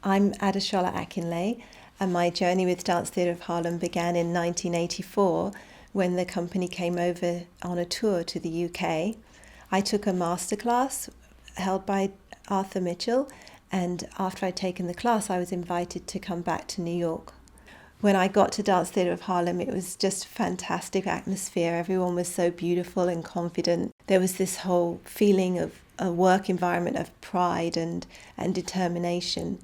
I'm Adesola Akinleye, and my journey with Dance Theatre of Harlem began in 1984 when the company came over on a tour to the UK. I took a masterclass held by Arthur Mitchell, and after I'd taken the class, I was invited to come back to New York. When I got to Dance Theatre of Harlem, it was just a fantastic atmosphere. Everyone was so beautiful and confident. There was this whole feeling of a work environment of pride and determination.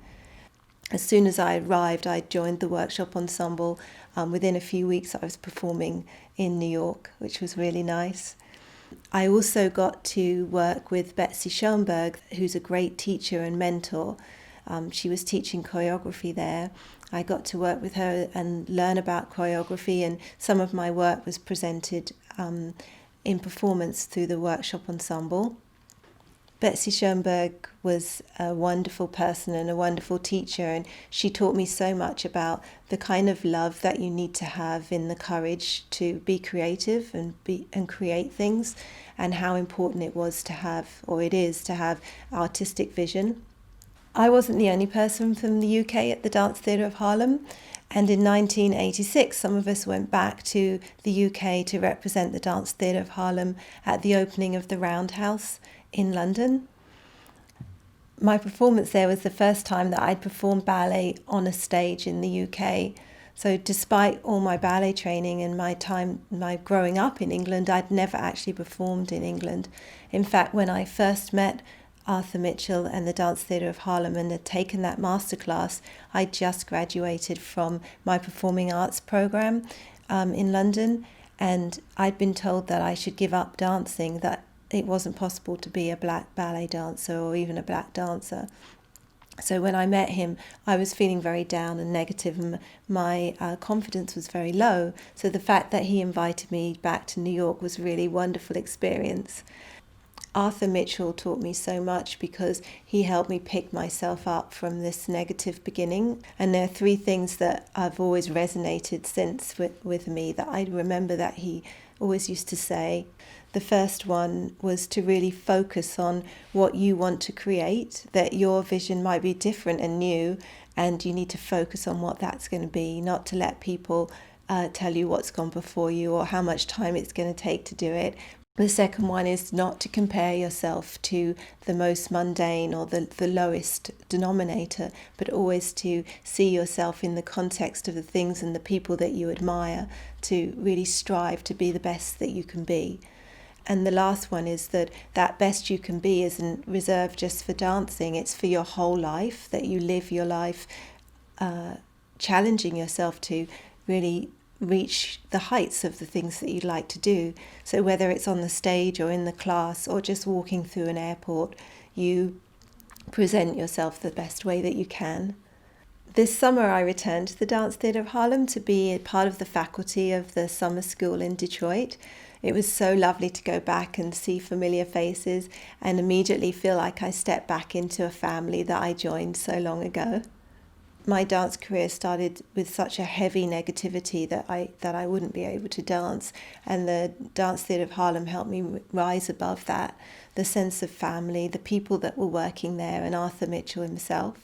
As soon as I arrived, I joined the workshop ensemble. Within a few weeks, I was performing in New York, which was really nice. I also got to work with Betsy Schoenberg, who's a great teacher and mentor. She was teaching choreography there. I got to work with her and learn about choreography, and some of my work was presented in performance through the workshop ensemble. Betsy Schoenberg was a wonderful person and a wonderful teacher, and she taught me so much about the kind of love that you need to have in the courage to be creative and create things, and how important it was to have, or it is, to have artistic vision. I wasn't the only person from the UK at the Dance Theatre of Harlem, and in 1986 some of us went back to the UK to represent the Dance Theatre of Harlem at the opening of the Roundhouse in London. My performance there was the first time that I'd performed ballet on a stage in the UK. So despite all my ballet training and my growing up in England, I'd never actually performed in England. In fact, when I first met Arthur Mitchell and the Dance Theatre of Harlem and had taken that masterclass, I just graduated from my performing arts program in London, and I'd been told that I should give up dancing, that it wasn't possible to be a black ballet dancer or even a black dancer. So when I met him, I was feeling very down and negative, and my confidence was very low. So the fact that he invited me back to New York was a really wonderful experience. Arthur Mitchell taught me so much because he helped me pick myself up from this negative beginning. And there are three things that have always resonated since with me that I remember that he always used to say. The first one was to really focus on what you want to create, that your vision might be different and new, and you need to focus on what that's going to be, not to let people tell you what's gone before you or how much time it's going to take to do it. The second one is not to compare yourself to the most mundane or the lowest denominator, but always to see yourself in the context of the things and the people that you admire, to really strive to be the best that you can be. And the last one is that best you can be isn't reserved just for dancing, it's for your whole life, that you live your life challenging yourself to really reach the heights of the things that you'd like to do. So whether it's on the stage or in the class or just walking through an airport, you present yourself the best way that you can. This summer I returned to the Dance Theatre of Harlem to be a part of the faculty of the summer school in Detroit. It was so lovely to go back and see familiar faces and immediately feel like I stepped back into a family that I joined so long ago. My dance career started with such a heavy negativity that I wouldn't be able to dance, and the Dance Theatre of Harlem helped me rise above that, the sense of family, the people that were working there, and Arthur Mitchell himself.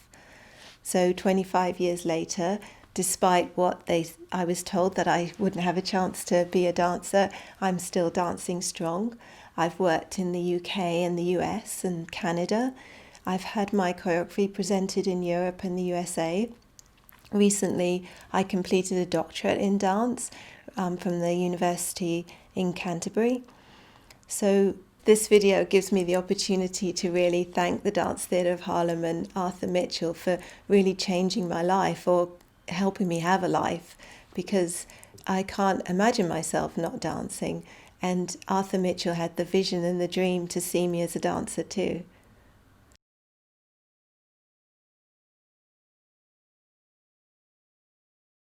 So 25 years later, despite I was told that I wouldn't have a chance to be a dancer, I'm still dancing strong. I've worked in the UK and the US and Canada. I've had my choreography presented in Europe and the USA. Recently, I completed a doctorate in dance from the University in Canterbury. So this video gives me the opportunity to really thank the Dance Theatre of Harlem and Arthur Mitchell for really changing my life, or helping me have a life, because I can't imagine myself not dancing. And Arthur Mitchell had the vision and the dream to see me as a dancer too.